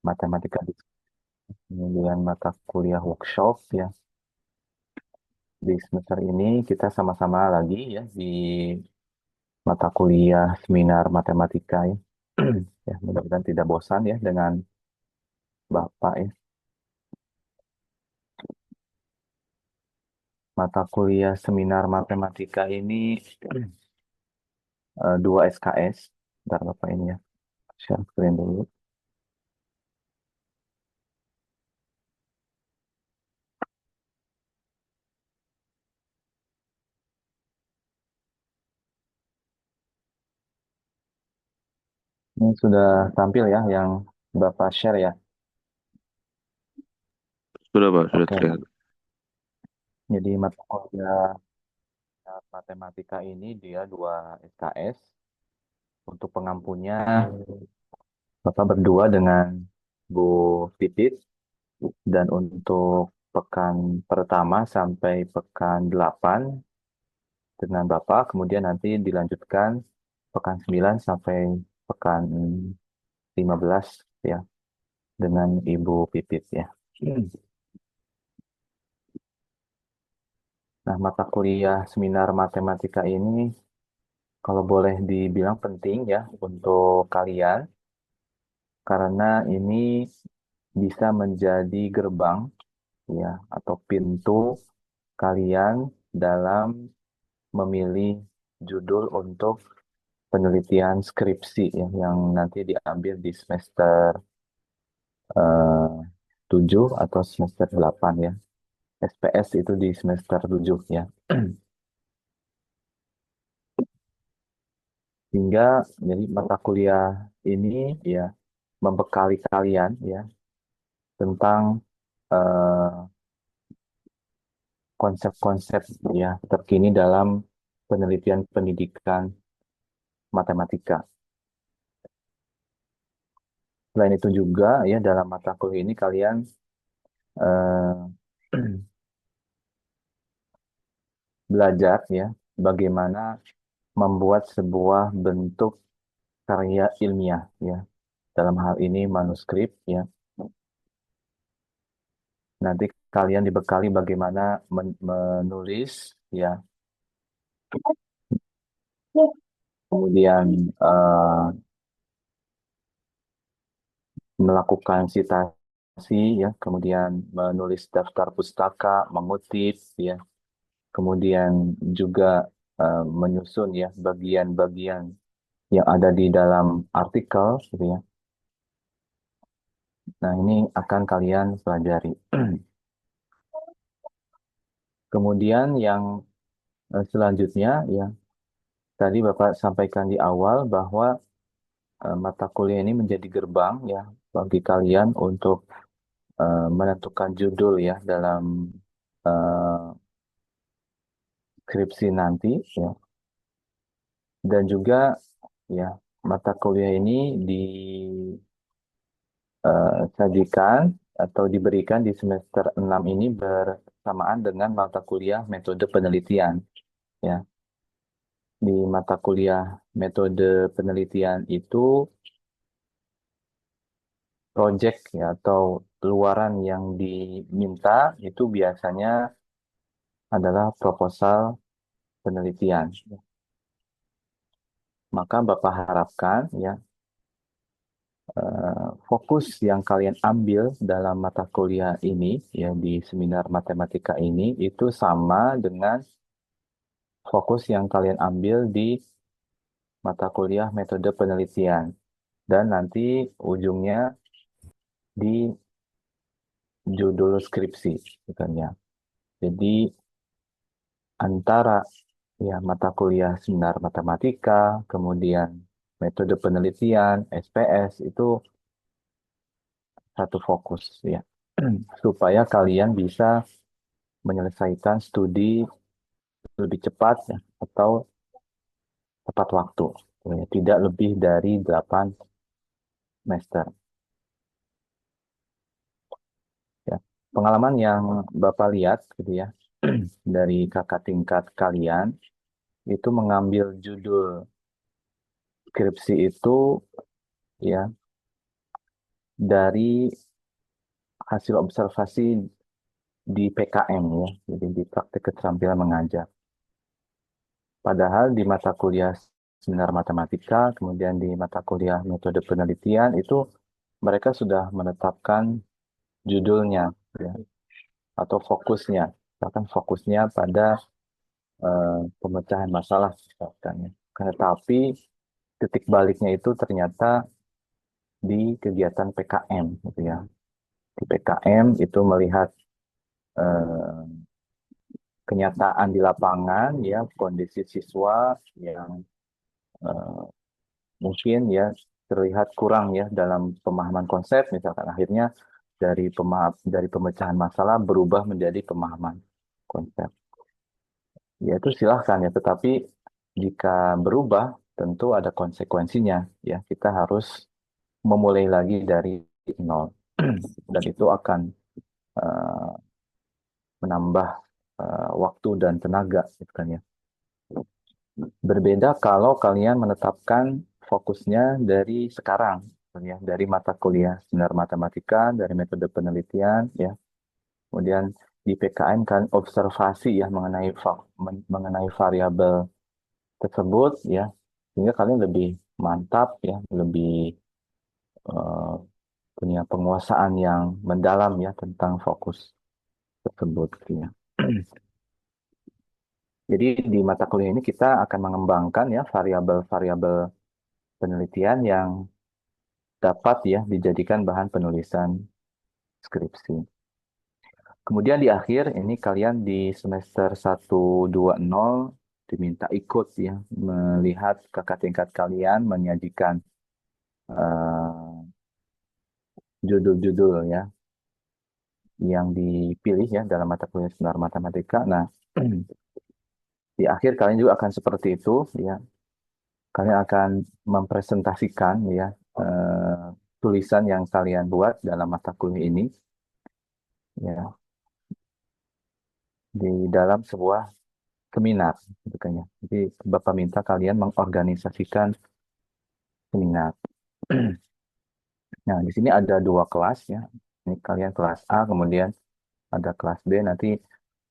matematika, kemudian mata kuliah workshop ya. Di semester ini kita sama-sama lagi ya di mata kuliah seminar matematika ya. Ya, mudah-mudahan tidak bosan ya dengan Bapak ya. Mata kuliah seminar matematika ini dua SKS. Bentar Bapak ini ya, share screen dulu. Ini sudah tampil ya yang Bapak share ya. Sudah Pak, sudah Oke, terlihat. jadi mata kuliah matematika ini dia dua SKS. Untuk pengampunya Bapak berdua dengan Bu Pipit, dan untuk pekan pertama sampai pekan 8 dengan Bapak, kemudian nanti dilanjutkan pekan 9 sampai pekan 15 ya dengan Ibu Pipit ya. Nah, mata kuliah seminar matematika ini kalau boleh dibilang penting ya untuk kalian, karena ini bisa menjadi gerbang ya atau pintu kalian dalam memilih judul untuk penelitian skripsi ya, yang nanti diambil di semester eh, 7 atau semester 8 ya. SPS itu di semester 7 ya. Hingga jadi mata kuliah ini ya membekali kalian ya tentang eh, konsep-konsep ya terkini dalam penelitian pendidikan matematika. Selain itu juga ya dalam mata kuliah ini kalian eh, belajar ya bagaimana membuat sebuah bentuk karya ilmiah ya. Dalam hal ini manuskrip ya. Nanti kalian dibekali bagaimana menulis ya. Kemudian melakukan citasi ya, kemudian menulis daftar pustaka, mengutip ya. Kemudian juga menyusun ya bagian-bagian yang ada di dalam artikel gitu ya. Nah, ini akan kalian pelajari. Kemudian yang selanjutnya ya, tadi Bapak sampaikan di awal bahwa mata kuliah ini menjadi gerbang ya bagi kalian untuk menentukan judul ya dalam eh, skripsi nanti ya. Dan juga ya mata kuliah ini disajikan atau diberikan di semester 6 ini bersamaan dengan mata kuliah metode penelitian ya. Di mata kuliah metode penelitian itu project ya atau luaran yang diminta itu biasanya adalah proposal penelitian. Maka Bapak harapkan ya fokus yang kalian ambil dalam mata kuliah ini ya di seminar matematika ini itu sama dengan fokus yang kalian ambil di mata kuliah metode penelitian, dan nanti ujungnya di judul skripsi bukan ya. Jadi antara ya mata kuliah seminar matematika, kemudian metode penelitian, SPS itu satu fokus ya. Supaya kalian bisa menyelesaikan studi lebih cepat ya, atau tepat waktu. Ya, tidak lebih dari 8 semester. Ya. Pengalaman yang Bapak lihat gitu ya dari kakak tingkat kalian itu mengambil judul skripsi itu ya dari hasil observasi di PKM ya, jadi di praktek keterampilan mengajar. Padahal di mata kuliah seminar matematika, kemudian di mata kuliah metode penelitian itu mereka sudah menetapkan judulnya ya, atau fokusnya, bahkan fokusnya pada pemecahan masalah misalkan ya. Tetapi titik baliknya itu ternyata di kegiatan PKM gitu ya. Di PKM itu melihat eh, kenyataan di lapangan ya, kondisi siswa yang eh, mungkin ya terlihat kurang ya dalam pemahaman konsep, misalkan akhirnya dari pemecahan masalah berubah menjadi pemahaman konsep. Ya itu silahkan ya, tetapi jika berubah tentu ada konsekuensinya ya. Kita harus memulai lagi dari nol dan itu akan eh, menambah waktu dan tenaga gitu kan ya. Berbeda kalau kalian menetapkan fokusnya dari sekarang gitu ya, dari mata kuliah seminar matematika, dari metode penelitian ya. Kemudian di PKN kan observasi ya mengenai variabel tersebut ya, sehingga kalian lebih mantap ya, lebih eh, punya penguasaan yang mendalam ya tentang fokus tersebut gitu ya. Jadi di mata kuliah ini kita akan mengembangkan ya variabel-variabel penelitian yang dapat ya dijadikan bahan penulisan skripsi. Kemudian di akhir ini kalian di semester 120 diminta ikut ya melihat kakak tingkat kalian menyajikan eh, judul-judul ya yang dipilih ya dalam mata kuliah seminar matematika. Nah, di akhir kalian juga akan seperti itu ya. Kalian akan mempresentasikan ya eh, tulisan yang kalian buat dalam mata kuliah ini ya di dalam sebuah seminar gitu kan ya. Jadi Bapak minta kalian mengorganisasikan seminar. Nah, di sini ada dua kelas ya. Ini kalian kelas A, kemudian ada kelas B, nanti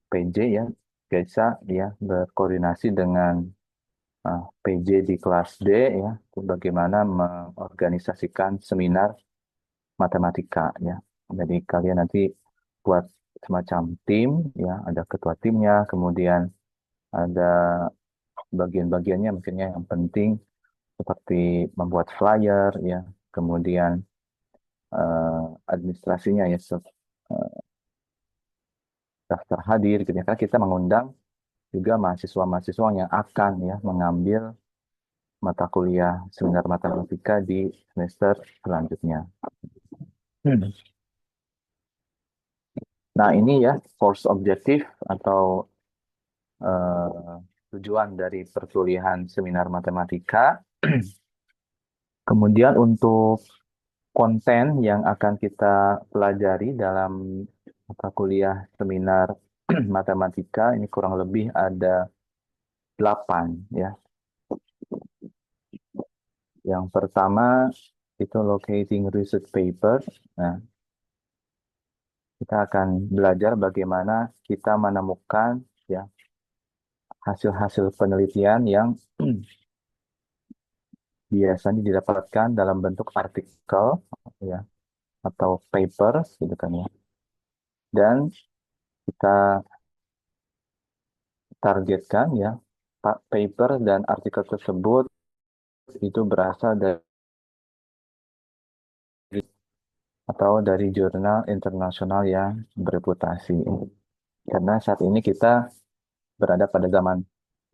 PJ ya, biasa ya berkoordinasi dengan PJ di kelas D ya, itu bagaimana mengorganisasikan seminar matematika ya. Jadi kalian nanti buat semacam tim ya, ada ketua timnya, kemudian ada bagian-bagiannya mungkinnya yang penting seperti membuat flyer ya, kemudian administrasinya ya, daftar hadir gitu ya. Karena kita mengundang juga mahasiswa-mahasiswa yang akan ya mengambil mata kuliah seminar matematika di semester selanjutnya. Hmm. Nah, ini ya course objektif atau tujuan dari perkuliahan seminar matematika. Kemudian untuk konten yang akan kita pelajari dalam mata kuliah seminar matematika ini kurang lebih ada 8 ya. Yang pertama itu locating research paper. Nah, kita akan belajar bagaimana kita menemukan ya hasil-hasil penelitian yang biasanya didapatkan dalam bentuk artikel ya atau paper gitu kan ya. Dan kita targetkan ya paper dan artikel tersebut itu berasal dari atau dari jurnal internasional yang bereputasi. Karena saat ini kita berada pada zaman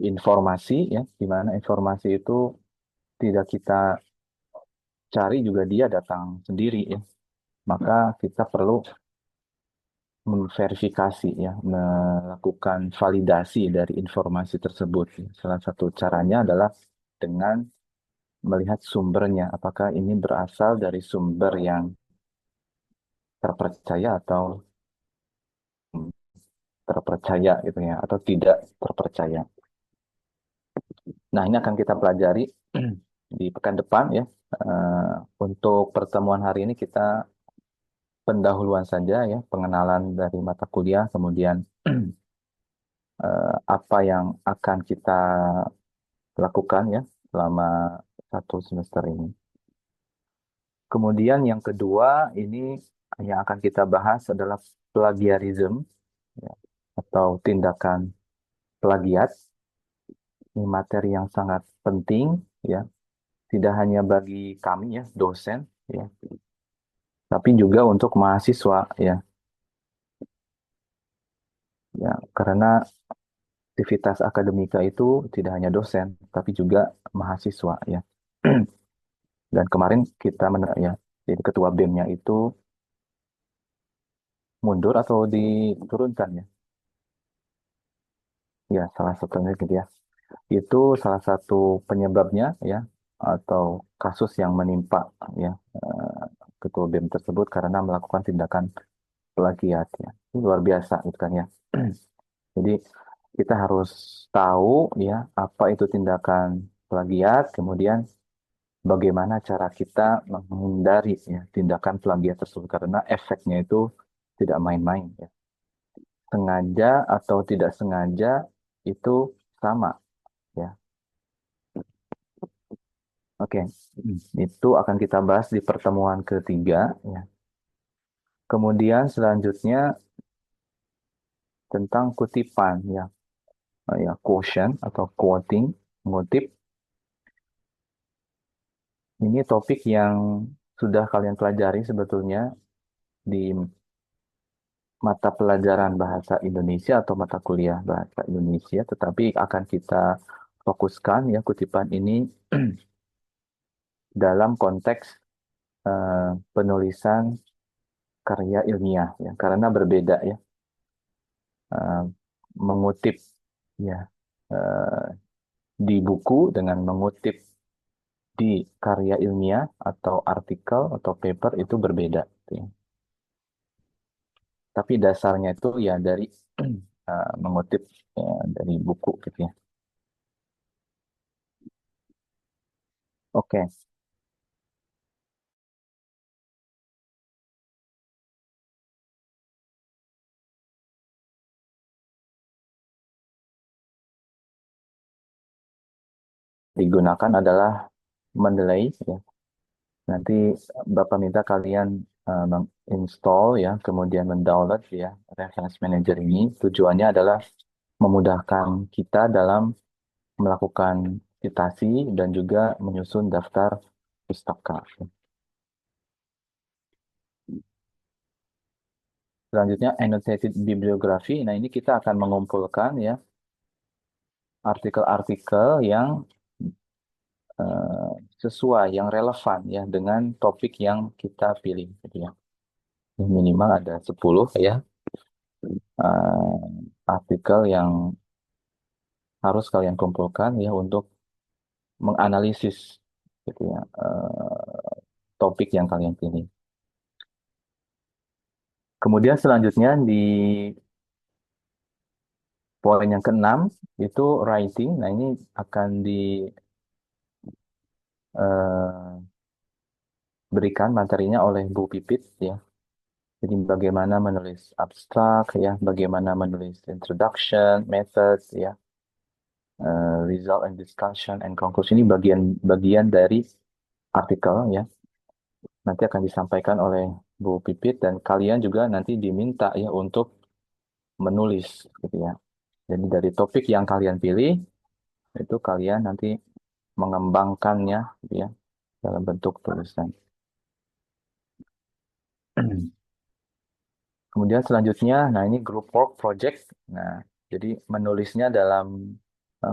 informasi ya, di mana informasi itu tidak kita cari juga dia datang sendiri ya. Maka kita perlu memverifikasi ya, melakukan validasi dari informasi tersebut. Salah satu caranya adalah dengan melihat sumbernya, apakah ini berasal dari sumber yang terpercaya atau terpercaya gitu ya, atau tidak terpercaya. Nah, ini akan kita pelajari di pekan depan ya. Eh, untuk pertemuan hari ini kita pendahuluan saja ya, pengenalan dari mata kuliah, kemudian apa yang akan kita lakukan ya selama 1 semester ini. Kemudian yang kedua ini yang akan kita bahas adalah plagiarism ya, atau tindakan plagiat. Ini materi yang sangat penting ya, tidak hanya bagi kami ya dosen ya, tapi juga untuk mahasiswa ya, ya karena aktivitas akademika itu tidak hanya dosen tapi juga mahasiswa ya. Dan kemarin kita ya, jadi ketua BEM-nya itu mundur atau diturunkan ya, ya salah satunya gitu ya. Itu salah satu penyebabnya ya, atau kasus yang menimpa ya ketua BEM tersebut karena melakukan tindakan plagiat ya. Ini luar biasa gitu kan ya. Jadi kita harus tahu ya apa itu tindakan plagiat, kemudian bagaimana cara kita menghindari ya tindakan plagiat tersebut karena efeknya itu tidak main-main ya. Sengaja atau tidak sengaja itu sama ya. Oke, itu akan kita bahas di pertemuan ketiga ya. Kemudian selanjutnya tentang kutipan ya. Ya quotient atau quoting, mengutip. Ini topik yang sudah kalian pelajari sebetulnya di mata pelajaran bahasa Indonesia atau mata kuliah bahasa Indonesia, tetapi akan kita fokuskan ya kutipan ini dalam konteks penulisan karya ilmiah ya, karena berbeda ya. Eh, Mengutip ya eh, di buku dengan mengutip di karya ilmiah atau artikel atau paper itu berbeda gitu ya. Tapi dasarnya itu ya dari mengutip ya, dari buku gitu ya. Oke, digunakan adalah mendelay ya. Nanti Bapak minta kalian menginstall ya, kemudian mendownload ya reference manager ini. Tujuannya adalah memudahkan kita dalam melakukan citasi dan juga menyusun daftar pustaka. Selanjutnya annotated bibliography. Nah, ini kita akan mengumpulkan ya artikel-artikel yang eh, sesuai, yang relevan ya dengan topik yang kita pilih gitu ya. Minimal ada 10 ya artikel yang harus kalian kumpulkan ya untuk menganalisis gitu ya topik yang kalian pilih. Kemudian selanjutnya di poin yang keenam itu writing. Nah, ini akan diberikan materinya oleh Bu Pipit ya. Jadi bagaimana menulis abstrak ya, bagaimana menulis introduction, method ya, result and discussion and conclusion ini bagian dari artikel ya. Nanti akan disampaikan oleh Bu Pipit dan kalian juga nanti diminta ya untuk menulis gitu ya. Jadi dari topik yang kalian pilih itu kalian nanti mengembangkannya gitu ya dalam bentuk tulisan. Kemudian selanjutnya, nah ini group work project. Nah, jadi menulisnya dalam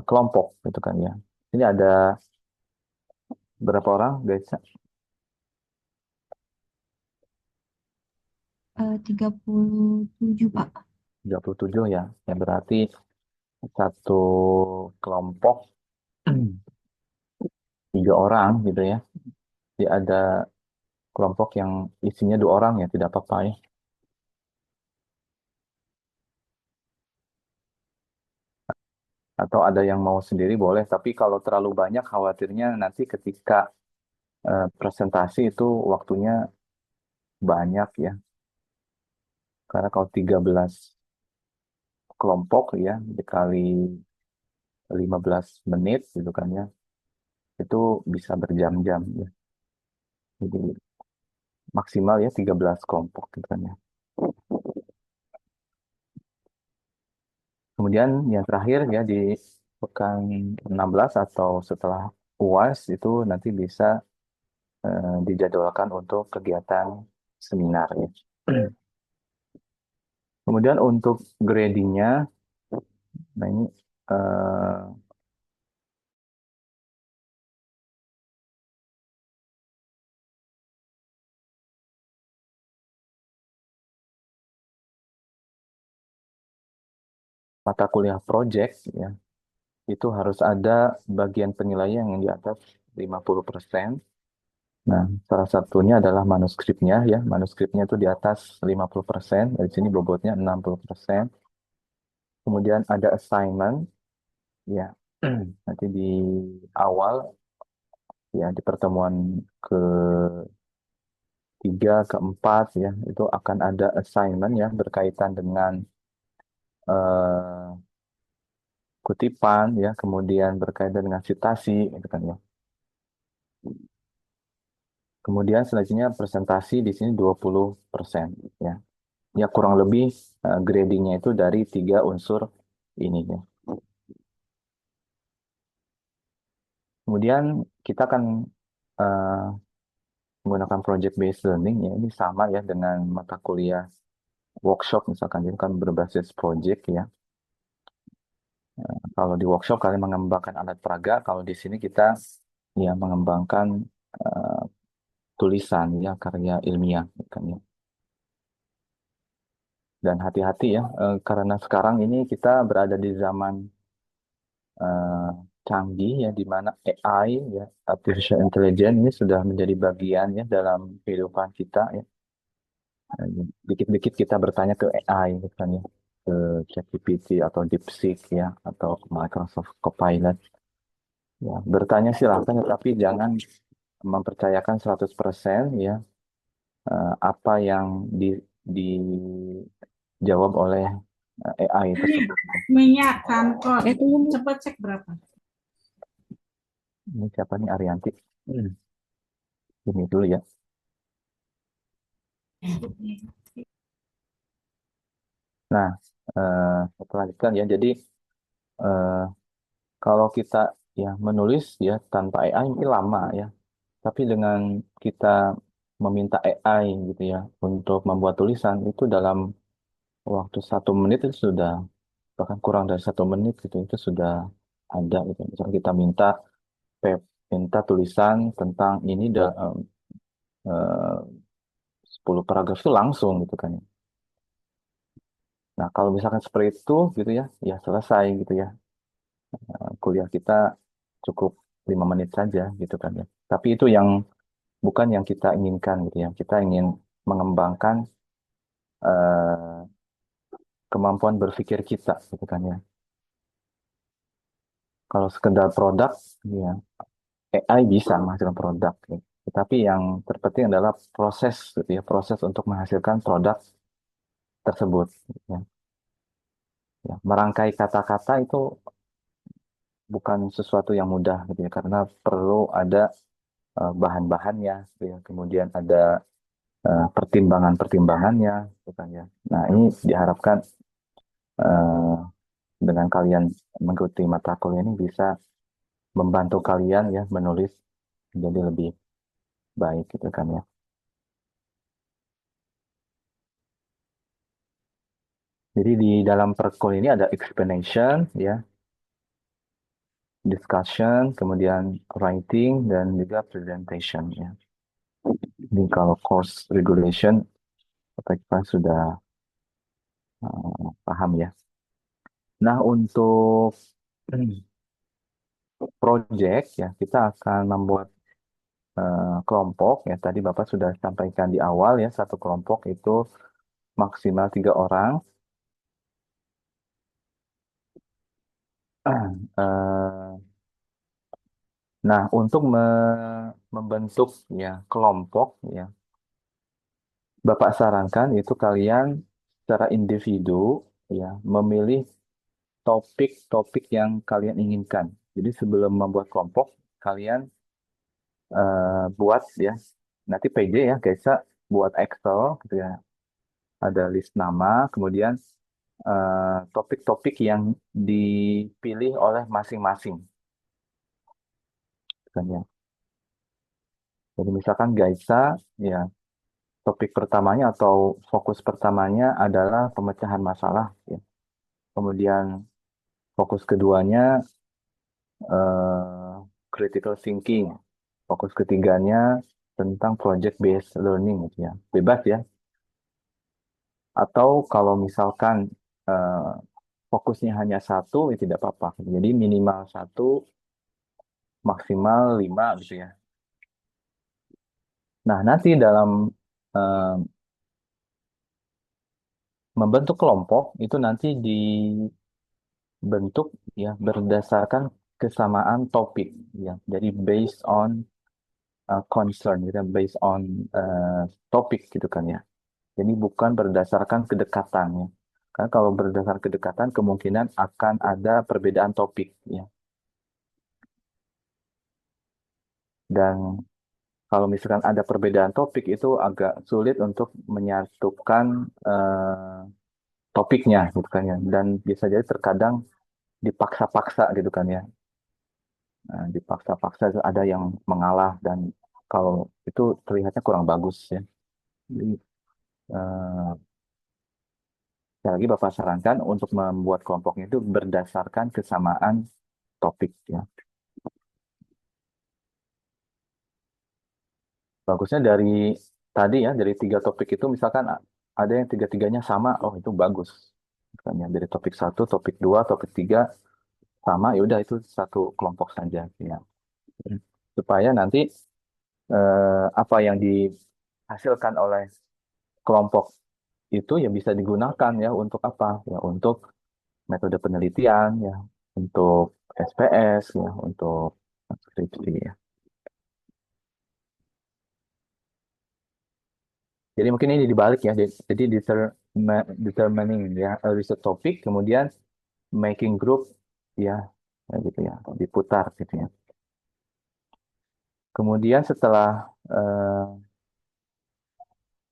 kelompok gitu kan ya. Ini ada berapa orang guys? 37, Pak. 37 ya. Ya berarti satu kelompok 3 orang gitu ya. Jadi ada kelompok yang isinya 2 orang ya, tidak apa-apa ya. Atau ada yang mau sendiri boleh, tapi kalau terlalu banyak khawatirnya nanti ketika presentasi itu waktunya banyak ya. Karena kalau 13 kelompok ya dikali 15 menit gitu kan ya, itu bisa berjam-jam ya. Jadi maksimal ya 13 kelompok gitu kan ya. Kemudian yang terakhir ya di pekan 16 atau setelah UAS itu nanti bisa dijadwalkan untuk kegiatan seminar ya. Kemudian untuk gradingnya, nah ini eh, mata kuliah project ya, itu harus ada bagian penilaian yang di atas 50%. Nah, salah satunya adalah manuskripnya ya. Manuskripnya itu di atas 50%. Dari sini bobotnya 60%. Kemudian ada assignment ya. Nanti di awal ya di pertemuan ketiga, keempat ya, itu akan ada assignment ya berkaitan dengan eh, kutipan ya, kemudian berkaitan dengan citasi gitu kan ya. Kemudian selanjutnya presentasi di sini 20% ya. Ya kurang lebih gradingnya itu dari tiga unsur ini ya. Kemudian kita akan eh, menggunakan project based learning ya. Ini sama ya dengan mata kuliah workshop misalkan itu kan berbasis project ya. Kalau di workshop kalian mengembangkan alat peraga, kalau di sini kita ya mengembangkan eh, tulisan ya karya ilmiah kan ya. Dan hati-hati ya karena sekarang ini kita berada di zaman eh, canggih ya di mana AI ya artificial intelligence ini sudah menjadi bagian ya dalam kehidupan kita ya. Dikit-dikit kita bertanya ke AI gitu kan ya, ke ChatGPT atau DeepSeek ya atau Microsoft Copilot. Ya, bertanya silahkan tetapi jangan mempercayakan 100% ya apa yang dijawab oleh AI tersebut. Minyak kankot. Cepat cek berapa. Ini siapa nih Arianti? Hmm. Ini dulu ya. Nah, kita lanjutkan ya. Jadi eh, kalau kita ya menulis ya tanpa AI mungkin lama ya. Tapi dengan kita meminta AI gitu ya untuk membuat tulisan itu dalam waktu 1 menit itu sudah bahkan kurang dari 1 menit gitu itu sudah ada gitu. Misalnya kita minta tulisan tentang ini dalam 10 paragraf itu langsung gitu kan ya. Nah, kalau misalkan seperti itu gitu ya, ya selesai gitu ya. Kuliah kita cukup 5 menit saja gitu kan ya. Tapi itu yang bukan yang kita inginkan gitu ya. Kita ingin mengembangkan eh, kemampuan berpikir kita gitu kan ya. Kalau sekedar produk, ya AI bisa menghasilkan produk. Ya. Tetapi yang terpenting adalah proses gitu ya, proses untuk menghasilkan produk tersebut. Gitu ya. Ya, merangkai kata-kata itu bukan sesuatu yang mudah gitu ya, karena perlu ada bahan-bahannya, gitu ya. Kemudian ada pertimbangan-pertimbangannya, gitu kan ya. Nah, ini diharapkan eh, dengan kalian mengikuti mata kuliah ini bisa membantu kalian ya menulis menjadi lebih baik gitu kan ya. Jadi di dalam perkul ini ada explanation ya, discussion, kemudian writing dan juga presentation ya. Ini kalau course regulation kita sudah paham ya. Nah, untuk project ya, kita akan membuat kelompok ya. Tadi Bapak sudah sampaikan di awal ya, satu kelompok itu maksimal 3 orang. Eh, Nah, untuk membentuk ya kelompok ya, Bapak sarankan itu kalian secara individu ya memilih topik-topik yang kalian inginkan. Jadi sebelum membuat kelompok, kalian buat ya, nanti PJ ya, guys, buat Excel gitu ya. Ada list nama, kemudian topik-topik yang dipilih oleh masing-masing. Kan ya. Jadi misalkan Gaisa, ya topik pertamanya atau fokus pertamanya adalah pemecahan masalah. Ya. Kemudian fokus keduanya critical thinking. Fokus ketiganya tentang project based learning gitu ya. Bebas ya. Atau kalau misalkan eh, fokusnya hanya satu, ya tidak apa-apa. Jadi minimal satu, maksimal lima gitu ya. Nah, nanti dalam eh, membentuk kelompok itu nanti dibentuk ya berdasarkan kesamaan topik ya. Jadi based on concern gitu, ya, based on topik gitu kan ya. Jadi bukan berdasarkan kedekatan ya. Karena kalau berdasarkan kedekatan kemungkinan akan ada perbedaan topik ya. Dan kalau misalkan ada perbedaan topik itu agak sulit untuk menyatukan topiknya gitu kan ya. Dan bisa jadi terkadang dipaksa-paksa gitu kan ya. Nah, dipaksa-paksa itu ada yang mengalah dan kalau itu terlihatnya kurang bagus ya. Jadi sekali lagi Bapak sarankan untuk membuat kelompoknya itu berdasarkan kesamaan topik ya. Bagusnya dari tadi ya, dari tiga topik itu misalkan ada yang tiga-tiganya sama, oh itu bagus. Misalnya dari topik satu, topik dua, topik tiga sama, ya udah itu satu kelompok saja ya. Supaya nanti apa yang dihasilkan oleh kelompok itu ya bisa digunakan ya untuk apa? Ya untuk metode penelitian ya, untuk SPS ya, untuk skripsi ya. Jadi mungkin ini dibalik ya. Jadi determining ya a research topic, kemudian making group ya, ya gitu ya, diputar gitu ya. Kemudian setelah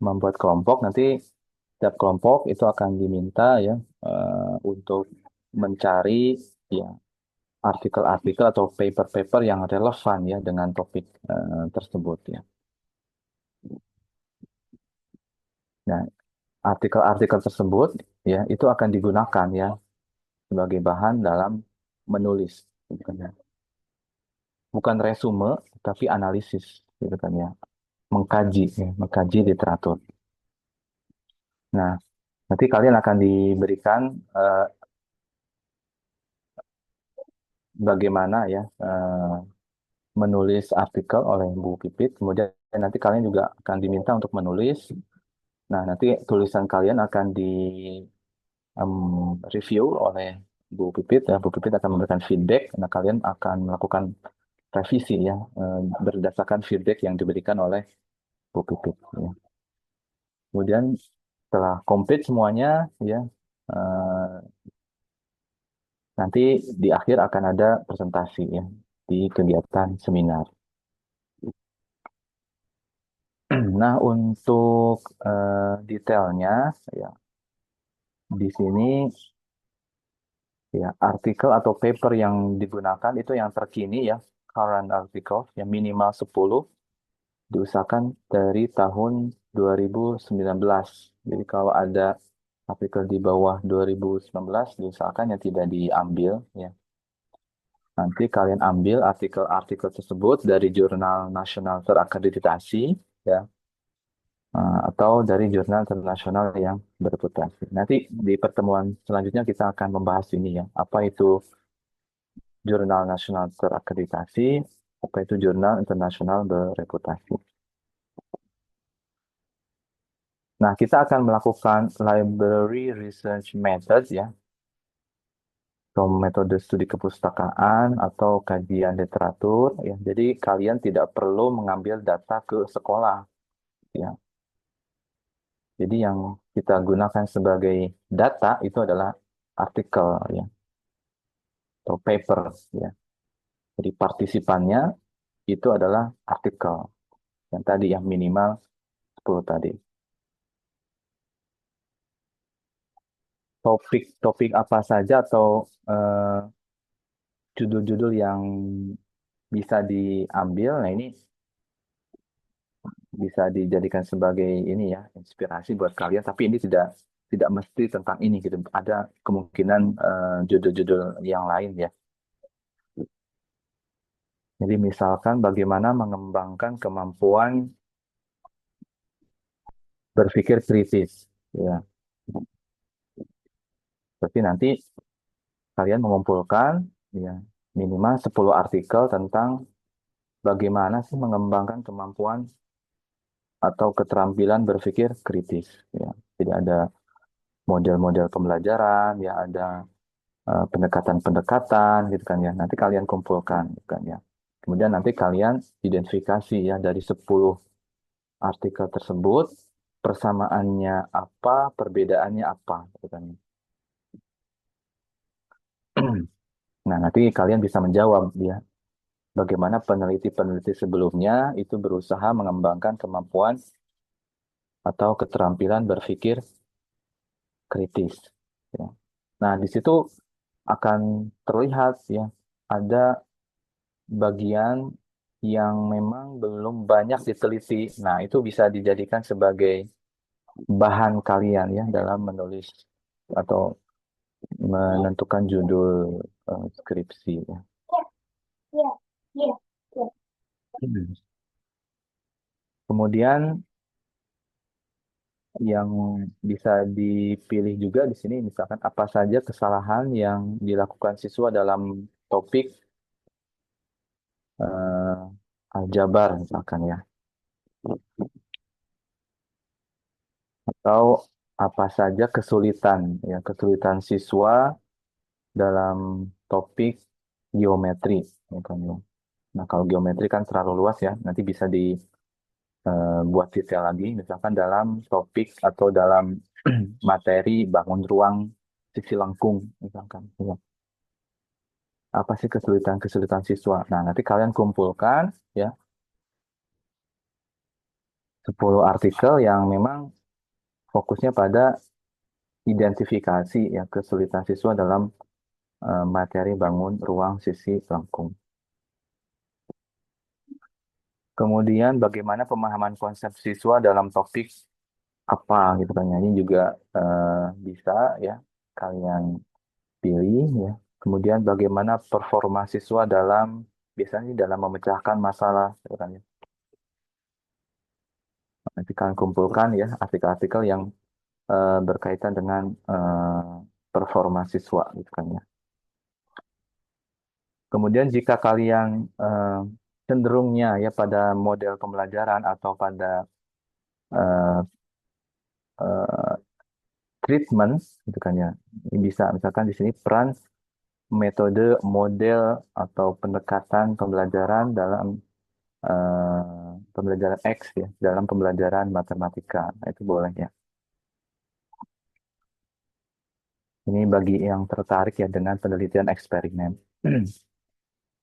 membuat kelompok, nanti setiap kelompok itu akan diminta ya untuk mencari ya artikel-artikel atau paper-paper yang relevan ya dengan topik tersebut ya. Nah, artikel-artikel tersebut ya itu akan digunakan ya sebagai bahan dalam menulis gitu kan ya. Bukan resume tapi analisis gitu kan ya, mengkaji ya, mengkaji literatur. Nah, nanti kalian akan diberikan eh, bagaimana ya menulis artikel oleh Bu Pipit, kemudian nanti kalian juga akan diminta untuk menulis. Nah, nanti tulisan kalian akan di review oleh Bu Pipit ya. Bu Pipit akan memberikan feedback. Nah, kalian akan melakukan revisi ya berdasarkan feedback yang diberikan oleh Bu Pipit. Ya. Kemudian setelah komplit semuanya ya eh, nanti di akhir akan ada presentasi ya di kegiatan seminar. Nah, untuk detailnya ya di sini ya artikel atau paper yang digunakan itu yang terkini ya, current article yang minimal 10 diusahakan dari tahun 2019. Jadi kalau ada artikel di bawah 2019 diusahakan yang tidak diambil ya. Nanti kalian ambil artikel-artikel tersebut dari jurnal nasional terakreditasi ya, atau dari jurnal internasional yang bereputasi. Nanti di pertemuan selanjutnya kita akan membahas ini ya, apa itu jurnal nasional terakreditasi, apa itu jurnal internasional bereputasi. Nah, kita akan melakukan library research method ya. atau metode studi kepustakaan atau kajian literatur ya. Jadi kalian tidak perlu mengambil data ke sekolah ya. Jadi yang kita gunakan sebagai data itu adalah artikel ya atau paper ya. Jadi partisipannya itu adalah artikel yang tadi yang minimal 10 tadi. Topik-topik apa saja atau judul-judul yang bisa diambil. Nah, ini bisa dijadikan sebagai ini ya, inspirasi buat kalian, tapi ini tidak mesti tentang ini gitu. Ada kemungkinan judul-judul yang lain ya. Jadi misalkan bagaimana mengembangkan kemampuan berpikir kritis ya. Berarti nanti kalian mengumpulkan ya minimal 10 artikel tentang bagaimana sih mengembangkan kemampuan atau keterampilan berpikir kritis ya. Jadi ada model-model pembelajaran ya, ada pendekatan-pendekatan gitu kan ya. Nanti kalian kumpulkan gitu kan ya. Kemudian nanti kalian identifikasi ya dari 10 artikel tersebut persamaannya apa, perbedaannya apa gitu kan. Nah, nanti kalian bisa menjawab ya bagaimana peneliti-peneliti sebelumnya itu berusaha mengembangkan kemampuan atau keterampilan berpikir kritis ya. Nah, di situ akan terlihat ya ada bagian yang memang belum banyak diteliti. Nah, itu bisa dijadikan sebagai bahan kalian ya dalam menulis atau menentukan judul skripsi ya. Hmm. Kemudian yang bisa dipilih juga di sini misalkan apa saja kesalahan yang dilakukan siswa dalam topik aljabar misalkan ya. Atau apa saja kesulitan ya kesulitan siswa dalam topik geometri ya kan ya. Nah, kalau geometri kan terlalu luas ya, nanti bisa dibuat detail lagi misalkan dalam topik atau dalam materi bangun ruang sisi lengkung misalkan ya. Apa sih kesulitan-kesulitan siswa? Nah, nanti kalian kumpulkan ya 10 artikel yang memang fokusnya pada identifikasi ya kesulitan siswa dalam materi bangun ruang sisi lengkung. Kemudian bagaimana pemahaman konsep siswa dalam topik apa gitu kan ya. Ini juga bisa ya kalian pilih ya. Kemudian bagaimana performa siswa dalam biasanya dalam memecahkan masalah gitu kan ya. Nanti kalian kumpulkan ya artikel-artikel yang berkaitan dengan performa siswa gitu kan ya. Kemudian jika kalian cenderungnya ya pada model pembelajaran atau pada eh, eh, treatment gitu kan ya. Ini bisa misalkan di sini peran metode, model atau pendekatan pembelajaran dalam pembelajaran X ya, dalam pembelajaran matematika. Nah, itu boleh ya. Ini bagi yang tertarik ya dengan penelitian eksperimen.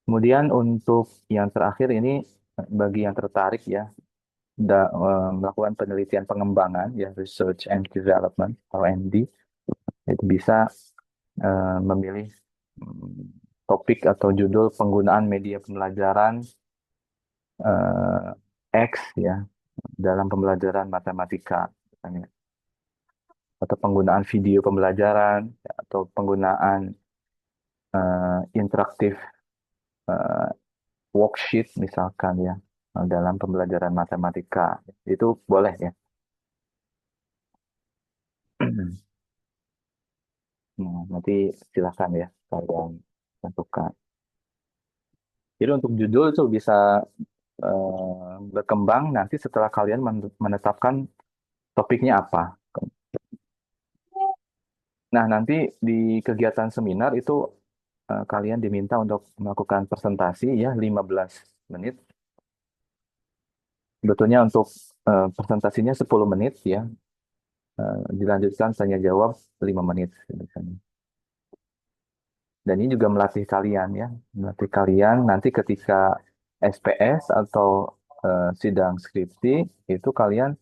Kemudian untuk yang terakhir ini bagi yang tertarik ya melakukan penelitian pengembangan ya research and development (R&D) itu bisa memilih topik atau judul penggunaan media pembelajaran X ya dalam pembelajaran matematika misalnya. Atau penggunaan video pembelajaran ya, atau penggunaan interaktif eh, worksheet misalkan ya dalam pembelajaran matematika itu boleh ya. Nah, nanti silakan ya kalian tentukan. Jadi untuk judul itu bisa berkembang nanti setelah kalian menetapkan topiknya apa. Nah, nanti di kegiatan seminar itu kalian diminta untuk melakukan presentasi ya 15 menit. Sebetulnya untuk presentasinya 10 menit ya. Dilanjutkan tanya jawab 5 menit misalnya. Dan ini juga melatih kalian ya, melatih kalian nanti ketika SPS atau sidang skripsi itu kalian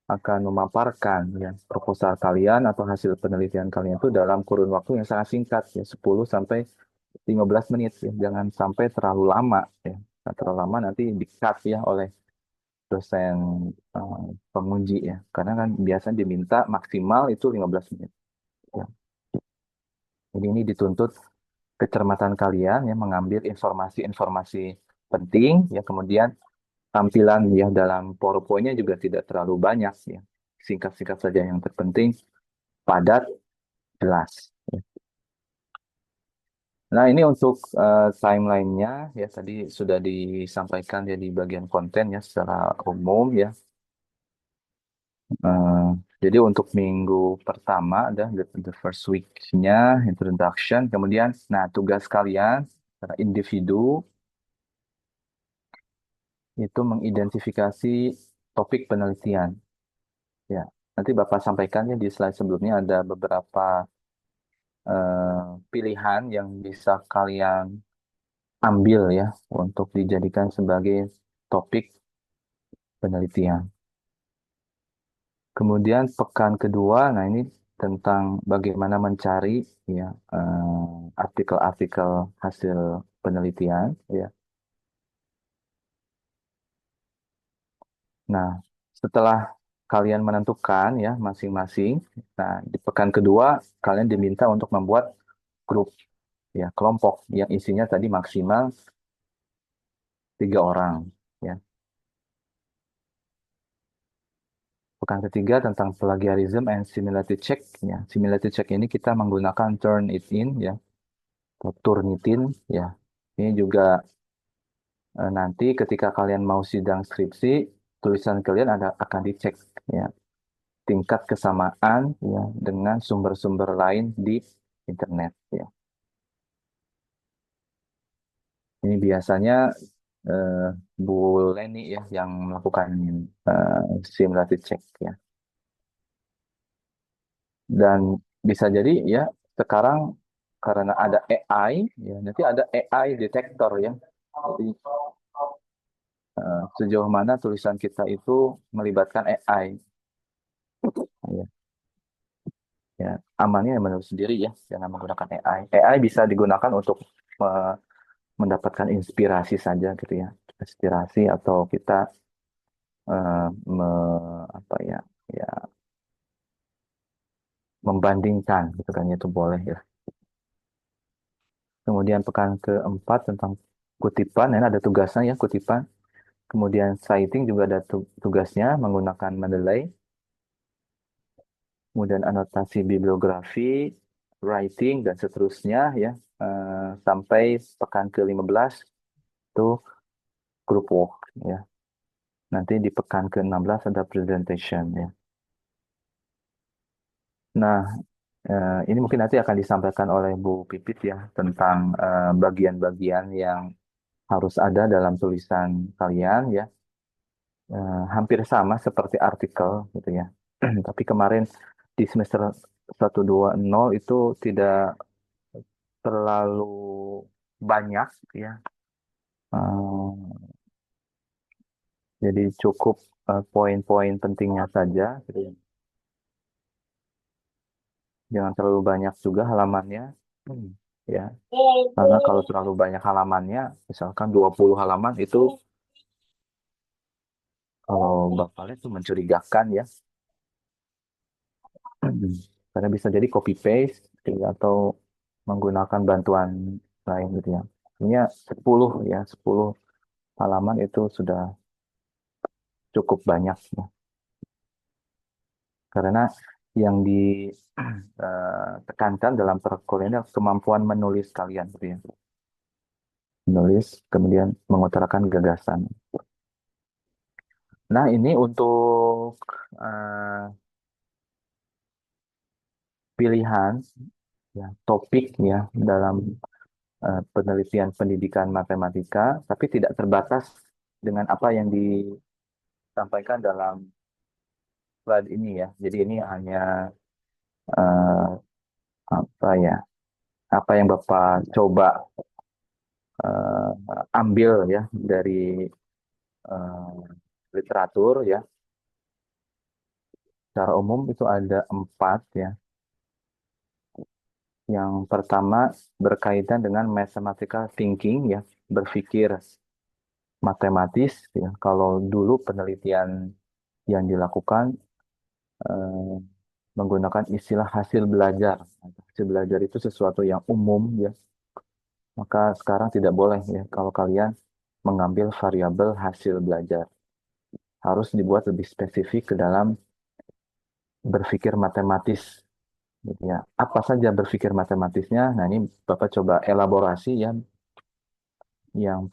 akan memaparkan ya proposal kalian atau hasil penelitian kalian itu dalam kurun waktu yang sangat singkat ya 10 sampai 15 menit ya. Jangan sampai terlalu lama ya. Nah, terlalu lama nanti di-cut ya oleh dosen penguji ya. Karena kan biasanya diminta maksimal itu 15 menit ya. Jadi ini dituntut kecermatan kalian ya mengambil informasi-informasi penting ya kemudian tampilan ya dalam PowerPoint-nya juga tidak terlalu banyak ya. Singkat-singkat saja yang terpenting, padat, jelas. Nah, ini untuk timeline-nya ya tadi sudah disampaikan ya di bagian konten ya secara umum ya. Eh, jadi untuk minggu pertama ada the first week-nya introduction, kemudian nah tugas kalian secara individu itu mengidentifikasi topik penelitian. Ya, nanti Bapak sampaikan ya di slide sebelumnya ada beberapa pilihan yang bisa kalian ambil ya untuk dijadikan sebagai topik penelitian. Kemudian pekan kedua, nah ini tentang bagaimana mencari ya artikel-artikel hasil penelitian ya. Nah, setelah kalian menentukan ya masing-masing, nah di pekan kedua kalian diminta untuk membuat grup ya kelompok yang isinya tadi maksimal 3 orang ya. Pekan ketiga tentang plagiarism and similarity check ya. Similarity check ini kita menggunakan Turnitin ya atau Turnitin ya. Ini juga nanti ketika kalian mau sidang skripsi, tulisan kalian akan dicek ya tingkat kesamaan ya dengan sumber-sumber lain di internet ya. Ini biasanya eh, Bu Leni ya yang melakukan eh, similarity check ya. Dan bisa jadi ya sekarang karena ada AI ya nanti ada AI detektor ya. Jadi sejauh mana tulisan kita itu melibatkan AI ya. Ya, amannya menurut sendiri ya, jangan menggunakan AI. AI bisa digunakan untuk eh, mendapatkan inspirasi saja gitu ya, inspirasi atau kita eh, apa ya, ya membandingkan gitu kan itu boleh ya. Kemudian pekan keempat tentang kutipan, ini ada tugasnya ya kutipan. Kemudian citing juga ada tugasnya menggunakan Mendeley. Kemudian anotasi bibliografi, writing dan seterusnya ya. Sampai pekan ke-15 itu group work ya. Nanti di pekan ke-16 ada presentation ya. Nah, ini mungkin nanti akan disampaikan oleh Bu Pipit ya tentang bagian-bagian yang harus ada dalam tulisan kalian ya. Hampir sama seperti artikel gitu ya. Tapi kemarin di semester 120 itu tidak terlalu banyak ya. Eh, jadi cukup poin-poin pentingnya saja gitu ya. Jangan terlalu banyak juga halamannya. Hmm, ya. Karena kalau terlalu banyak halamannya, misalkan 20 halaman itu kalau Bapak lihat itu mencurigakan ya. Karena bisa jadi copy paste gitu, atau menggunakan bantuan lain gitu ya. Sebenarnya 10 ya, 10 halaman itu sudah cukup banyak ya. Karena yang ditekankan dalam perkuliahan adalah kemampuan menulis kalian gitu ya. Menulis kemudian mengutarakan gagasan. Nah, ini untuk eh, pilihan ya, topik ya dalam penelitian pendidikan matematika, tapi tidak terbatas dengan apa yang disampaikan dalam slide ini ya. Jadi ini hanya eh, apa ya, apa yang Bapak coba eh, ambil ya dari literatur ya. Secara umum itu ada 4 ya. Yang pertama berkaitan dengan mathematical thinking ya, berpikir matematis ya. Kalau dulu penelitian yang dilakukan eh, menggunakan istilah hasil belajar. Hasil belajar itu sesuatu yang umum ya. Maka sekarang tidak boleh ya kalau kalian mengambil variabel hasil belajar. Harus dibuat lebih spesifik ke dalam berpikir matematis gitu ya. Apa saja berpikir matematisnya? Nah, ini Bapak coba elaborasi ya, yang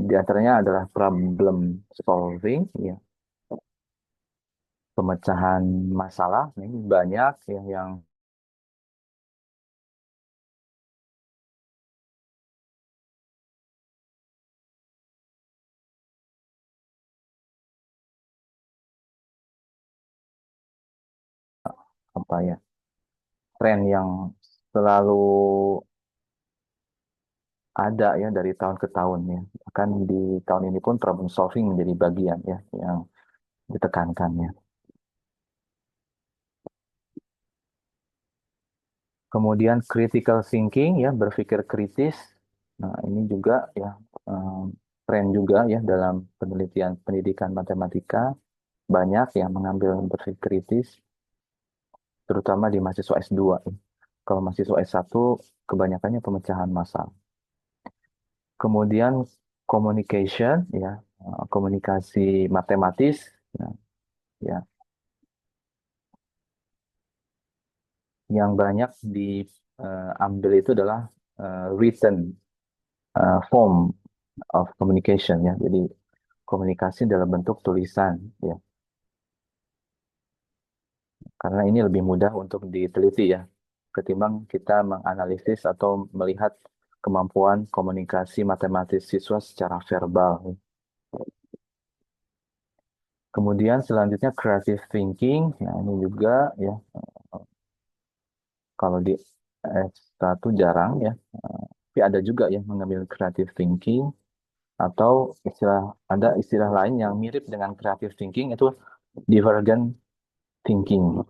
di antaranya adalah problem solving ya, pemecahan masalah. Nah, ini banyak ya yang apa ya, tren yang selalu ada ya dari tahun ke tahun ya. Bahkan di tahun ini pun problem solving menjadi bagian ya yang ditekankan ya. Kemudian critical thinking ya, berpikir kritis. Nah, ini juga ya tren juga ya dalam penelitian pendidikan matematika, banyak yang mengambil berpikir kritis, terutama di mahasiswa S2 ya. Kalau mahasiswa S1 kebanyakannya pemecahan masalah. Kemudian communication ya, komunikasi matematis. Nah, ya, yang banyak diambil itu adalah written form of communication ya. Jadi komunikasi dalam bentuk tulisan ya. Karena ini lebih mudah untuk diteliti ya ketimbang kita menganalisis atau melihat kemampuan komunikasi matematis siswa secara verbal. Kemudian selanjutnya creative thinking. Nah, ini juga ya kalau di S1 jarang ya. Tapi ada juga yang mengambil creative thinking atau ada istilah lain yang mirip dengan creative thinking itu divergent thinking.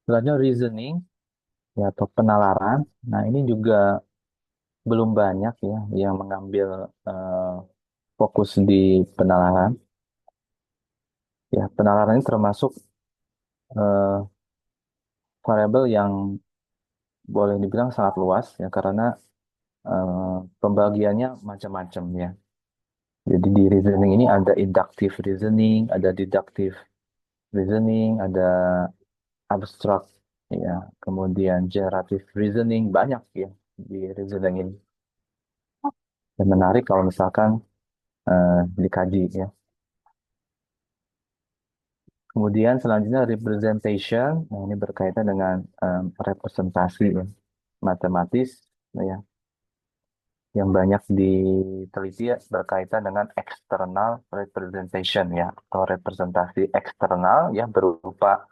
Selanjutnya reasoning ya atau penalaran. Nah, ini juga belum banyak ya yang mengambil eh, fokus di penalaran. Ya, penalaran ini termasuk eh, variabel yang boleh dibilang sangat luas ya karena pembagiannya macam-macam ya. Jadi di reasoning ini ada inductive reasoning, ada deductive reasoning, ada abstract ya, kemudian generative reasoning, banyak ya di reasoning ini. Dan menarik kalau misalkan dikaji ya. Kemudian selanjutnya representation, nah ini berkaitan dengan representasi ya, matematis ya, yang banyak diteliti ya, berkaitan dengan external representation ya, atau representasi eksternal ya berupa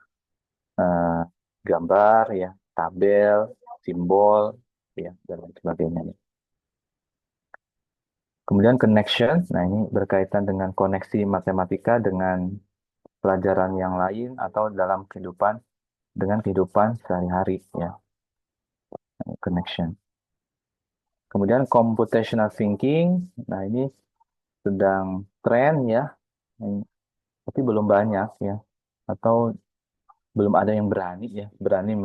eh, gambar ya, tabel, simbol ya, dan lain sebagainya. Kemudian connection, nah ini berkaitan dengan koneksi matematika dengan pelajaran yang lain atau dalam kehidupan dengan kehidupan sehari-hari ya, connection. Kemudian computational thinking, nah ini sedang tren ya, Hmm, tapi belum banyak ya, atau belum ada yang berani ya, berani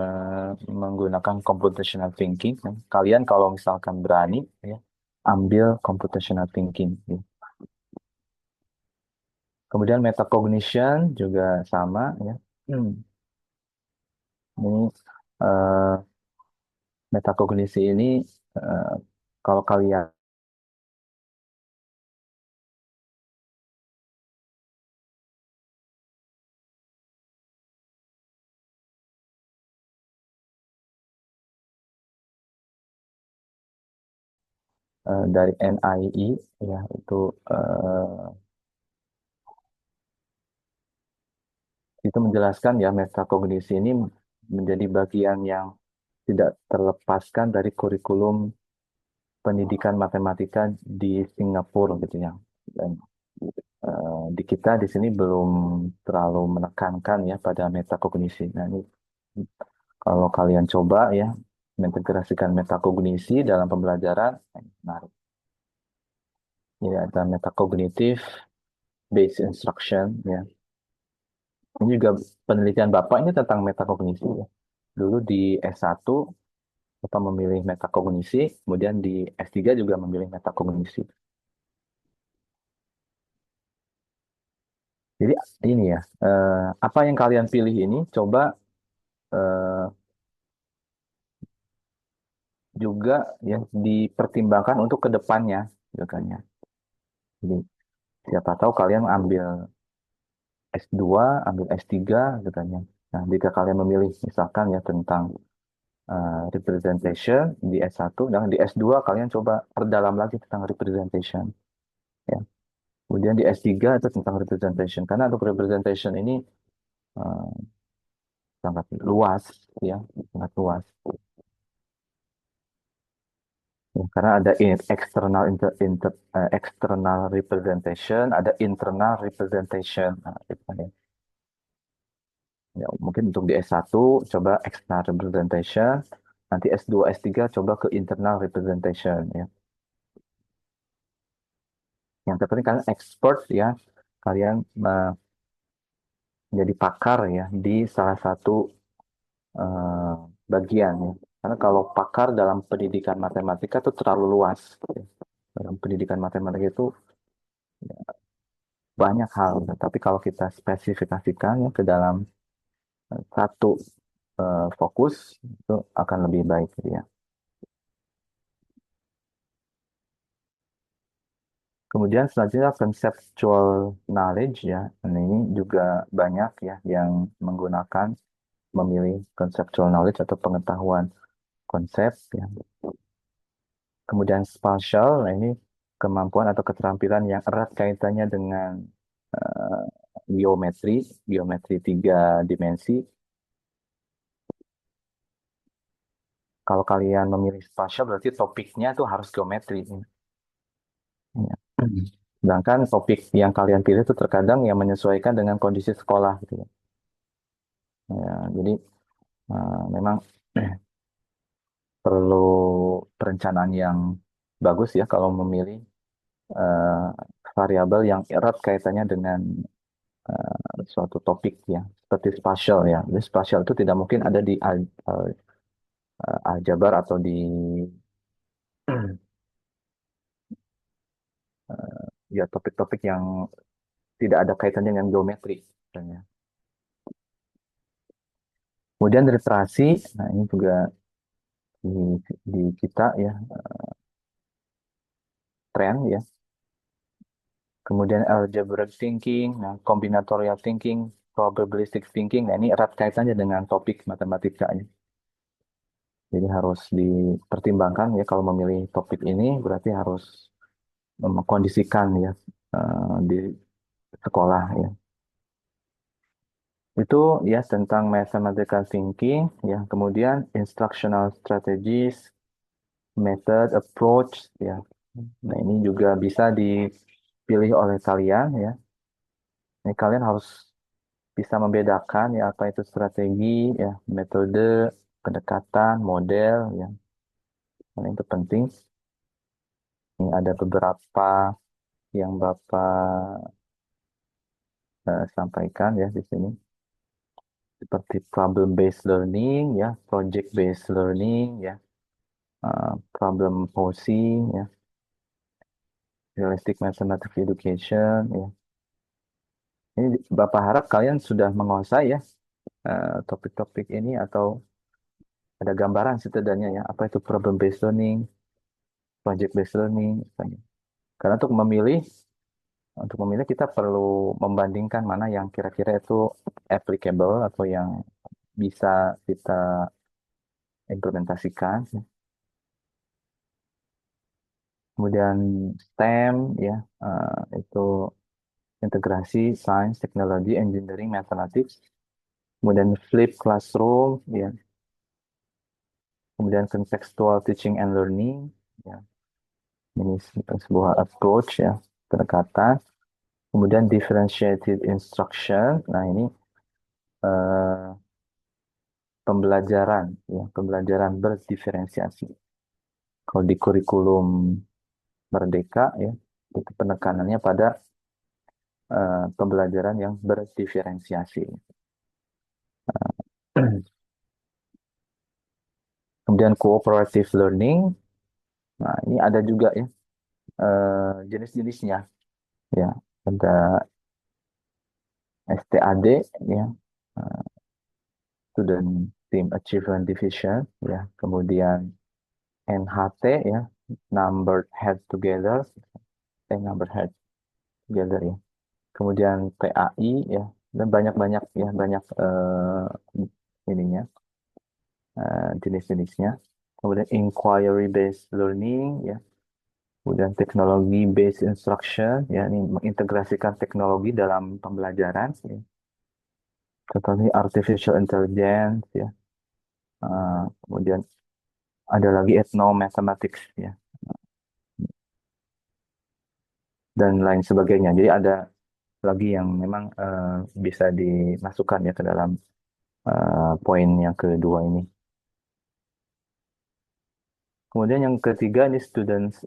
menggunakan computational thinking. Nah, kalian kalau misalkan berani ya, ambil computational thinking. Ya. Kemudian metacognition juga sama ya. Hmm, Ini eh, metakognisi ini eh, kalau kalian dari NII ya eh, itu menjelaskan ya metakognisi ini menjadi bagian yang tidak terlepaskan dari kurikulum pendidikan matematika di Singapura gitu ya. Dan di kita di sini belum terlalu menekankan ya pada metakognisi. Nah, ini kalau kalian coba ya mengintegrasikan metakognisi dalam pembelajaran, menarik. Ini ada metacognitive based instruction ya. Ini juga penelitian Bapak ini tentang metakognisi ya. Dulu di S1 Bapak memilih metakognisi, kemudian di S3 juga memilih metakognisi. Jadi ini ya, apa yang kalian pilih ini coba eh, juga ya dipertimbangkan untuk kedepannya, gitu kan ya. Jadi siapa tahu kalian ambil S2, ambil S3, gitu kan ya. Nah, jika kalian memilih misalkan ya tentang representation di S1, dan di S2 kalian coba perdalam lagi tentang representation. Ya. Kemudian di S3 itu tentang representation, karena untuk representation ini eh, sangat luas, ya, sangat luas. Ya, karena ada external external representation, ada internal representation. Nah, itu kan ya. Ya, mungkin untuk di S1 coba external representation, nanti S2, S3 coba ke internal representation ya. Yang terpenting kalian expert ya, kalian menjadi pakar ya di salah satu eh, bagian ya. Karena kalau pakar dalam pendidikan matematika itu terlalu luas. Ya. Dalam pendidikan matematika itu banyak hal, tapi kalau kita spesifikasikan ya ke dalam satu fokus itu akan lebih baik gitu ya. Kemudian selanjutnya conceptual knowledge ya. Nah, ini juga banyak ya yang menggunakan memilih conceptual knowledge atau pengetahuan konsep ya. Kemudian spatial, nah ini kemampuan atau keterampilan yang erat kaitannya dengan eh, geometri, geometri tiga dimensi. Kalau kalian memilih spasial berarti topiknya tuh harus geometri. Ya. Sedangkan topik yang kalian pilih itu terkadang yang menyesuaikan dengan kondisi sekolah gitu ya. Ya, jadi memang perlu perencanaan yang bagus ya kalau memilih eh, variabel yang erat kaitannya dengan suatu topik ya, seperti spasial ya. Jadi spasial itu tidak mungkin ada di aljabar atau di ya topik-topik yang tidak ada kaitannya dengan geometri. Misalnya. Kemudian literasi, nah ini juga di, di kita ya tren ya. Kemudian algebraic thinking, nah combinatorial thinking, probabilistic thinking, nah ini erat kaitannya dengan topik matematika ini. Jadi harus dipertimbangkan ya kalau memilih topik ini berarti harus mengkondisikan ya di sekolah ya. Itu ya tentang mathematical thinking ya. Kemudian instructional strategies, method, approach ya. Nah, ini juga bisa dipilih oleh kalian ya. Ini kalian harus bisa membedakan ya apa itu strategi ya, metode, pendekatan, model ya. Nah, itu penting. Ini ada beberapa yang Bapak sampaikan ya di sini. Seperti problem based learning ya, project based learning ya, problem posing ya, realistic mathematics education ya. Ini Bapak harap kalian sudah menguasai ya topik-topik ini atau ada gambaran setidaknya ya apa itu problem based learning, project based learning misalnya. Karena untuk memilih kita perlu membandingkan mana yang kira-kira itu applicable atau yang bisa kita implementasikan. Kemudian STEM ya, itu integrasi sains, teknologi, engineering, mathematics. Kemudian flip classroom ya. Kemudian contextual teaching and learning ya. Ini sebuah approach ya, pendekatan. Kemudian differentiated instruction. Nah, ini eh, pembelajaran ya, pembelajaran berdiferensiasi. Kalau di kurikulum Merdeka ya, itu penekanannya pada pembelajaran yang berdiferensiasi. Kemudian cooperative learning. Nah, ini ada juga ya jenis-jenisnya ya. Ada STAD ya, eh, Student Team Achievement Division ya. Kemudian NHT ya, Numbered Head Together, Numbered Head Together ya. Kemudian PAI ya, dan banyak-banyak ya, banyak ininya jenis-jenisnya. Kemudian inquiry based learning ya. Kemudian teknologi based instruction ya, ini mengintegrasikan teknologi dalam pembelajaran ya. Contohnya artificial intelligence ya. Kemudian ada lagi ethnomathematics ya, dan lain sebagainya. Jadi ada lagi yang memang bisa dimasukkan ya ke dalam poin yang kedua ini. Kemudian yang ketiga ini students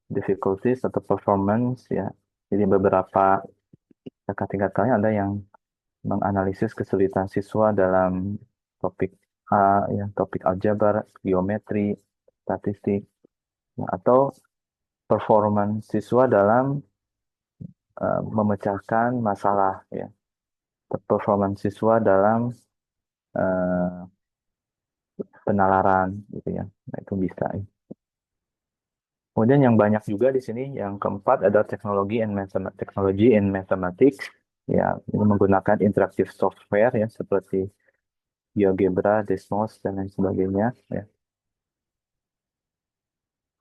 difficulties atau performance ya. Jadi beberapa tingkat-tingkatannya ada yang menganalisis kesulitan siswa dalam topik ya, topik aljabar, geometri, statistik, ya, atau performance siswa dalam memecahkan masalah ya, performance siswa dalam eh, penalaran gitu ya. Nah, itu bisa ya. Kemudian yang banyak juga di sini yang keempat ada teknologi and mathematics ya, ini menggunakan interaktif software ya seperti GeoGebra, Desmos dan lain sebagainya ya.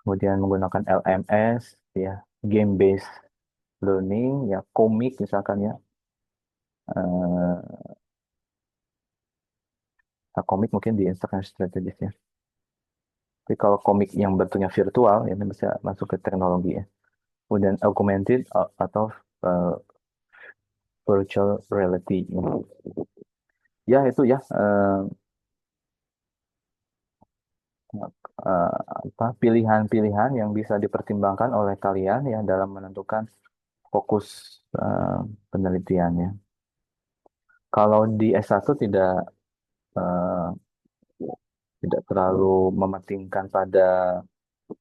Kemudian menggunakan LMS ya, game based learning ya, komik misalkan ya. Eh, komik mungkin di Instagram strategis ya. Tapi kalau komik yang bentuknya virtual ya, ini bisa masuk ke teknologi ya. Kemudian augmented atau uh, virtual reality. Ya itu ya apa pilihan-pilihan yang bisa dipertimbangkan oleh kalian ya dalam menentukan fokus penelitiannya. Kalau di S1 eh, tidak terlalu mementingkan pada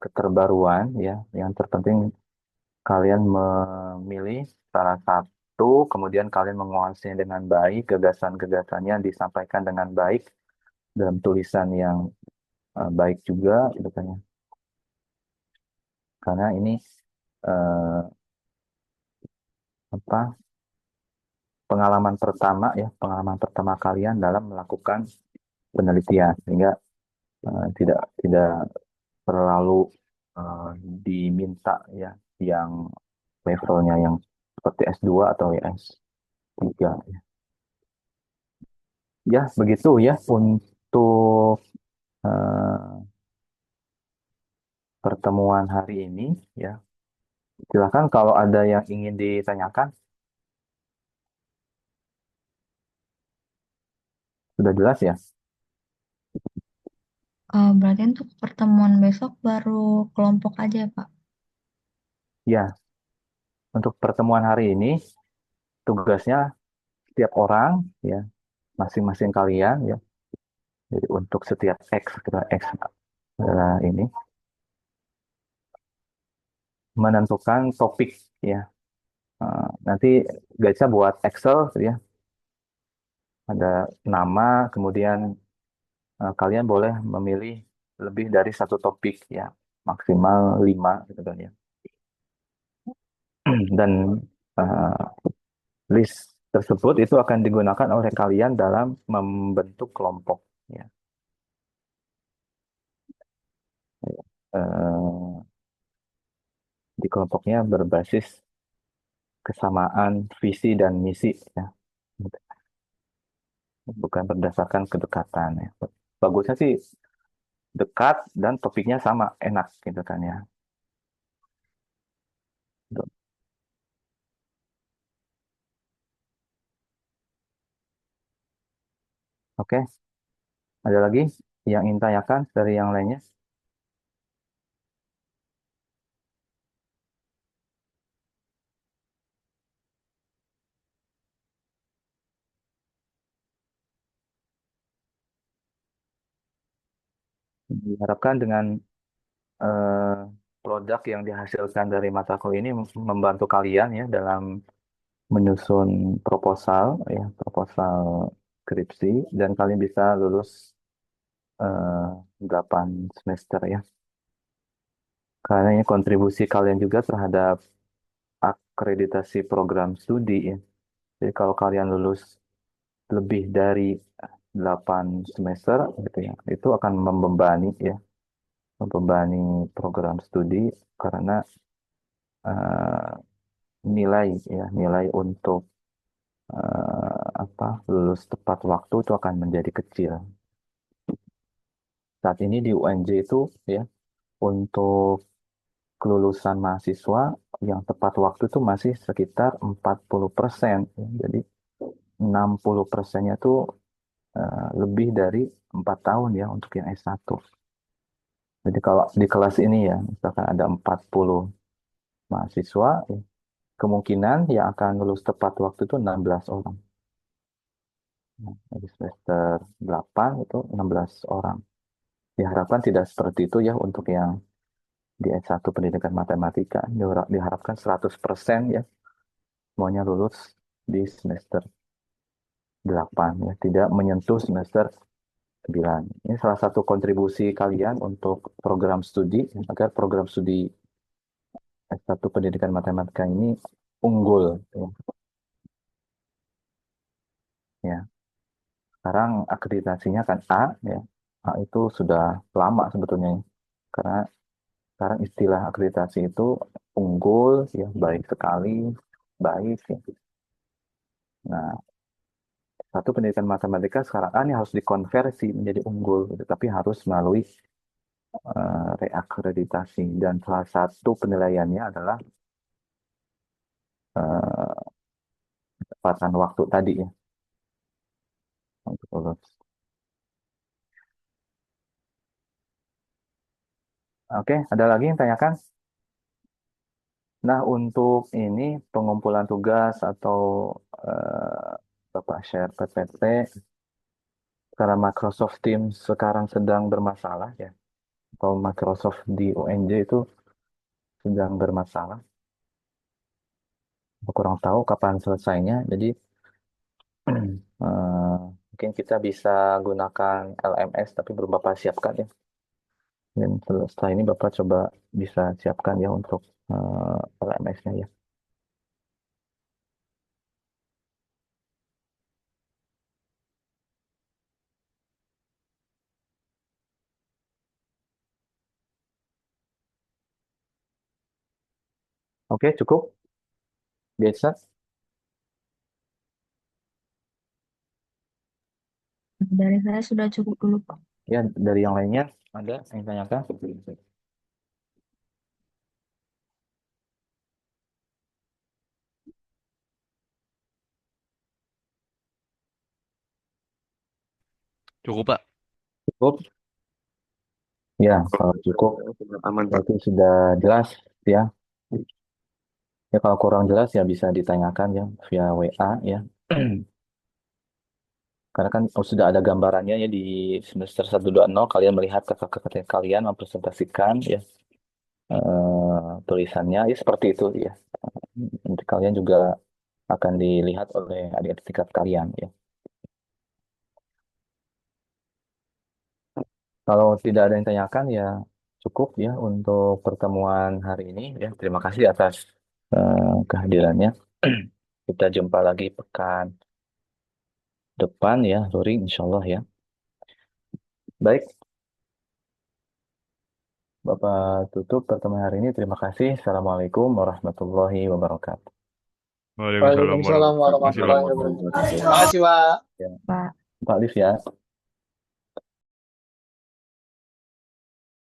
keterbaruan ya. Yang terpenting kalian memilih salah satu, kemudian kalian menguasai dengan baik gagasan-gagasannya disampaikan dengan baik dalam tulisan yang baik juga gitu kan ya. Karena ini eh, apa pengalaman pertama kalian dalam melakukan penelitian sehingga tidak tidak terlalu eh, diminta ya yang levelnya yang seperti S2 atau ya S3 ya. Ya, begitu ya untuk eh, pertemuan hari ini ya. Silakan kalau ada yang ingin ditanyakan. Sudah jelas ya? Berarti untuk pertemuan besok baru kelompok aja ya, Pak? Ya, untuk pertemuan hari ini tugasnya setiap orang ya, masing-masing kalian ya. Jadi untuk setiap X, kita X adalah ini menentukan topik ya. Nanti Gaca buat Excel ya, ada nama, kemudian kalian boleh memilih lebih dari satu topik ya, maksimal 5 gitu kan ya. Dan eh, list tersebut itu akan digunakan oleh kalian dalam membentuk kelompok ya. Eh, Jadi kelompoknya berbasis kesamaan visi dan misi ya, bukan berdasarkan kedekatan ya. Bagusnya sih dekat dan topiknya sama, enak gitu kan ya. Oke, ada lagi yang ingin tanyakan dari yang lainnya? Diharapkan dengan eh, produk yang dihasilkan dari mata kuliah ini membantu kalian ya dalam menyusun proposal ya, proposal skripsi dan kalian bisa lulus eh, 8 semester ya. Karena ini kontribusi kalian juga terhadap akreditasi program studi ya. Jadi kalau kalian lulus lebih dari 8 semester gitu ya, itu akan membebani ya, membebani program studi karena eh, nilai ya, nilai untuk lulus tepat waktu itu akan menjadi kecil. Saat ini di UNJ itu ya, untuk kelulusan mahasiswa yang tepat waktu itu masih sekitar 40%. Jadi 60%-nya itu lebih dari 4 tahun ya untuk yang S1. Jadi kalau di kelas ini ya, misalkan ada 40 mahasiswa, ya, kemungkinan yang akan lulus tepat waktu itu 16 orang. Nah, di semester 8 itu 16 orang. Diharapkan tidak seperti itu ya untuk yang di S1 pendidikan matematika. Diharapkan 100% ya, semuanya lulus di semester 8 ya, tidak menyentuh semester 9. Ini salah satu kontribusi kalian untuk program studi agar program studi S1 pendidikan matematika ini unggul ya. Ya. Sekarang akreditasinya kan A ya. A itu sudah lama sebetulnya ya. Karena sekarang istilah akreditasi itu unggul ya, baik sekali, baik ya. Nah, satu pendidikan matematika sekarang A ini harus dikonversi menjadi unggul gitu, tapi harus melalui reakreditasi dan salah satu penilaiannya adalah eh, ketepatan waktu tadi ya untuk lulus. Oke, ada lagi yang tanyakan? Nah, untuk ini pengumpulan tugas atau eh, Bapak share PPT, karena Microsoft Teams sekarang sedang bermasalah ya, atau Microsoft di UNJ itu sedang bermasalah. Aku kurang tahu kapan selesainya, jadi mungkin kita bisa gunakan LMS, tapi belum Bapak siapkan ya. Dan setelah ini Bapak coba bisa siapkan ya untuk LMS-nya ya. Oke, cukup. Biasa. Dari saya sudah cukup dulu, Pak. Ya, dari yang lainnya ada yang tanyakan? Cukup, Pak. Cukup. Ya, kalau cukup Aman, Pak. berarti sudah jelas ya. Ya, kalau kurang jelas ya bisa ditanyakan ya via WA ya. Karena kan sudah ada gambarannya ya di semester 120 kalian melihat kakak-kakak kalian mempresentasikan ya tulisannya ya seperti itu ya. Nanti kalian juga akan dilihat oleh adik-adik tingkat kalian ya. Kalau tidak ada yang tanyakan ya cukup ya untuk pertemuan hari ini ya. Terima kasih atas kehadirannya. Kita jumpa lagi pekan depan ya, Rory, insya Allah ya. Baik, Bapak tutup pertemuan hari ini. Terima kasih. Assalamualaikum warahmatullahi wabarakatuh. Waalaikumsalam Waalaikumsalam warahmatullahi warahmatullahi wabarakatuh. wabarakatuh. Terima kasih, Pak. Ya, Pak. Pak Liv ya.